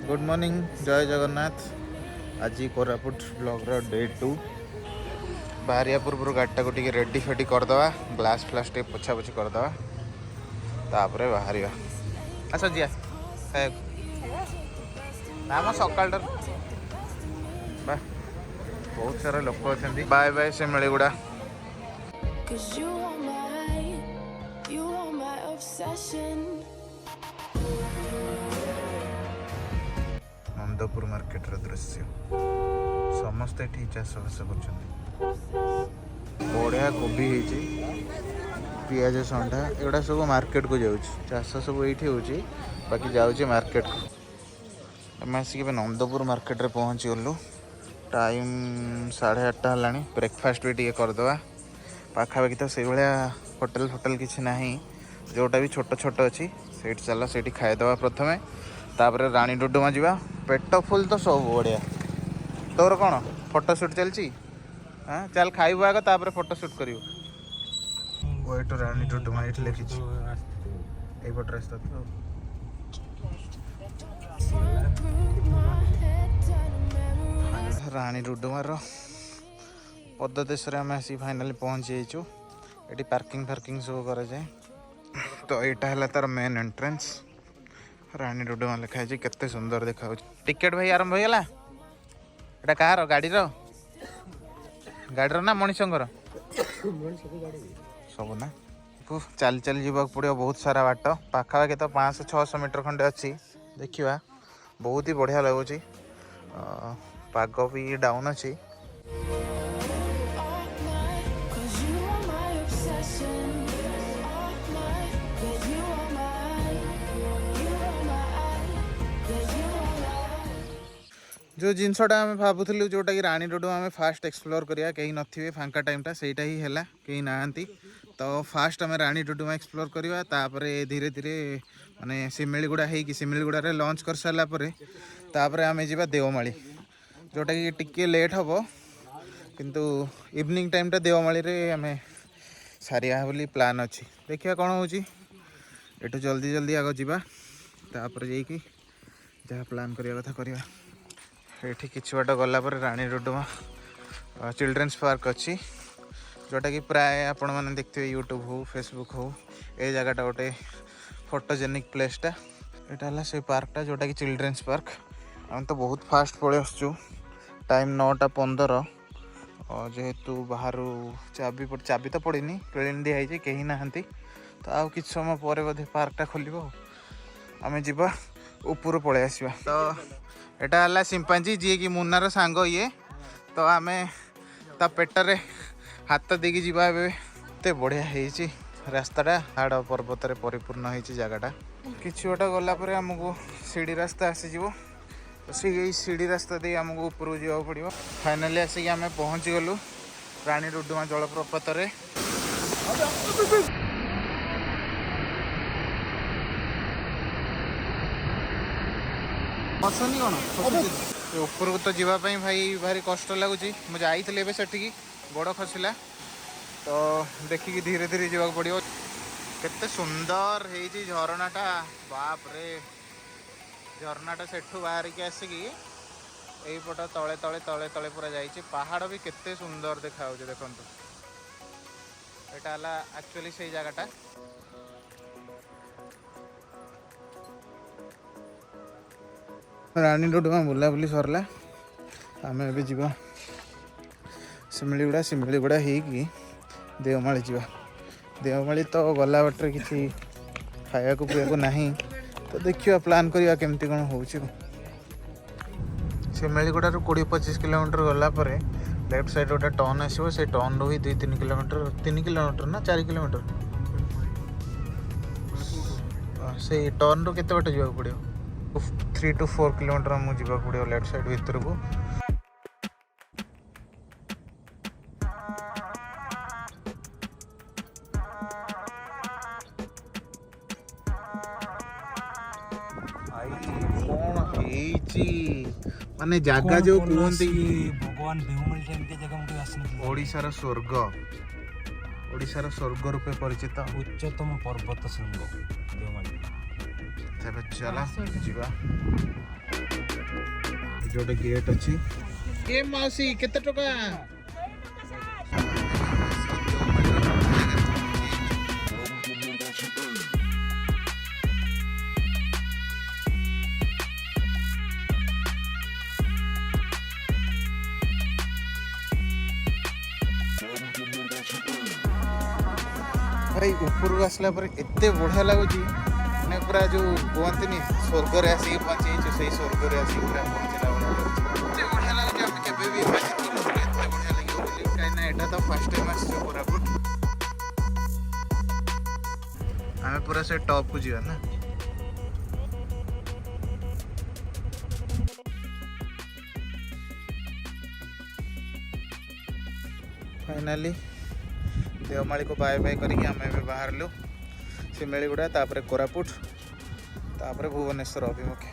Good morning जय जगन्नाथ। आज Koraput blog day 2 बाहरिया पूर्व गाड़ीटा को टी रेडी फेडी करदे ग्लास फ्लास टे पोछा पोछी करदे तापर बाहर आस जी नाम सकाल बहुत सारा लोक अच्छा बाय बाय से मिलेगुड़ा नंदपुर मार्केट दृश्य समस्ते ये चाष बास कर बढ़िया कोबी पियाज संडा एगुड़ा सब मार्केट को जाऊँ चाष सब ये हो बाकी जाऊँ मार्केट को आम आसिक नंदपुर मार्केट रे पहुँची गलु टाइम 8:30 है ब्रेकफास्ट भी टे करदे पाखापाखि तो से भाया होटेल फोटेल किसी ना जोटा भी छोट छोट अच्छी से चल से खाईदे प्रथमे तापर रानी डुडुमा जा पेट फुल तो सब बढ़िया तोर कौन फोटोशूट चलती हाँ चल खाइबू आग तापर फोटोशूट कर रानी डुडुमा ये लिखी पट रास्ता तो रानी डुडुमार पददेश आम आसी फाइनाली पहुँची जाइचु ये पार्किंग फार्किंग सब कर जाए तो यहाँ है तार मेन एंट्रेंस रानी डुडुमा लिखाई केते सुंदर देखा टिकेट भाई आरंभ हो गला एटा कहार गाड़ी ना मनीषंकर सब ना चल चल जावाक पड़ो बहुत सारा बाट पाखापाखि तो 500-600 मीटर खंडे अच्छी देखा बहुत ही बढ़िया लगुच पाग भी डाउन अच्छी जो जिनसटा आम भावुलु जोटा कि रानी डुडुमा आम फास्ट एक्सप्लोर करिया कहीं नथिबे फांका टाइमटा सेटा ही है कहीं नाहांती तो फास्ट आम रानी डुडुमा एक्सप्लोर करवा तापर धीरे धीरे माने सिमिलीगुड़ा होगी सिमिलीगुड़ा रे लंच कर सारापर तापर आम जा देवमाली जोटा कि टिके लेट हम किंतु इवनिंग टाइमटा देवमाली रे आम सारिया बोली प्लान अच्छी देखिए कौन हो एठू जल्दी जल्दी आग जावा तापर जाइए जहाँ प्लान करवा कथा करवा ये किसी बाट गला रानी डुडुमा चिल्ड्रेन्स पार्क अच्छी जोटा कि प्राय आपण मैंने देखते यूट्यूब हो फेसबुक हो ये जगटा गोटे फोटोजेनिक प्लेसटा यहाँ से पार्कटा जोटा कि चिल्ड्रेन्स पार्क आम तो बहुत फास्ट पड़े आसचु टाइम 9:15 जेहेतु बाहर चाबी तो पड़नी क्लीन दिखाई कहीं नहांती तो आउ कि समय पर बोधे पार्कटा खोल आम जा ऊपर पलि आसवा तो एटा है सिंपांजी जी कि मुन्नार सांग ये तो आम ता पेटरे हाथ देकी जीवा एते बढ़िया है रास्ताटा हाड़ पर्वत परिपूर्ण होती जगटा किसी बाट गलापर आमको सीढ़ी रास्ता आसीज तो सी सीढ़ी रास्ता दे आमको ऊपर जावाक पड़ो फाइनाली आसिक आम पहुँची गलु रानी डुडुमा जलप्रपात मसनी कौन ऊपर को तो जीवाई भाई भारी कष्ट लगुच मुझे जाइए सेठी गोड़ खसला तो देखिकी धीरे धीरे जावाक पड़ो केते सुंदर है झरनाटा बाप रे झरनाटा सेठू बाहर के आसिकी यहीपट तले तले तले तले पूरा जाइए पहाड़ भी केते सुंदर देखा देखु यहाँ एक्चुअली से जगटा रानी डुडुमा बुलाबुली सरला आम ए जा सिमिलीगुड़ा होगी देवमाली जा देवमाली तो गला बाटर किसी खाया को पीवा ना तो देखिए प्लान करवा केमती कौन हो सिमिलीगुड़ा 20-25 किलोमीटर गलापर लेफ्ट साइड गोटे टर्न आसो से टर्न रू ही 2-3 किलोमीटर 3 किलोमीटर ना 4 किलोमीटर से टर्न रू केते बाट जावाक पड़ो 3 to 4 किलोमीटर मुझे जावाक पड़ो लेफ्ट साइड भीतर को माने जागा जो कहते भगवान देवमाली जगह ओडिशार स्वर्ग ओडिशार स्वर्ग रूपे परिचित उच्चतम पर्वत शृंग देवमाली तेरे चला जीवा जोटे गेट अच्छी ये मासी केते टका भाई ऊपर को आसला पर एते बढ़िया लगुच मैंने पूरा जो कहते स्वर्ग रे आसिक पहुंचे से स्वर्ग रे आसिक पूरा पहुंचला भाई बढ़िया लगुच आम केबे भी एते बढ़िया लगे बोली कहीं एटा तो फर्स्ट टाइम आसो कोरापुट आम पूरा से टॉप को जीवा ना फाइनाली देवमाली को बाय बाय करके आम ए बाहर लु सिमेलीगुड़ा तापर कोरापुट तापर भुवनेश्वर अभिमुखे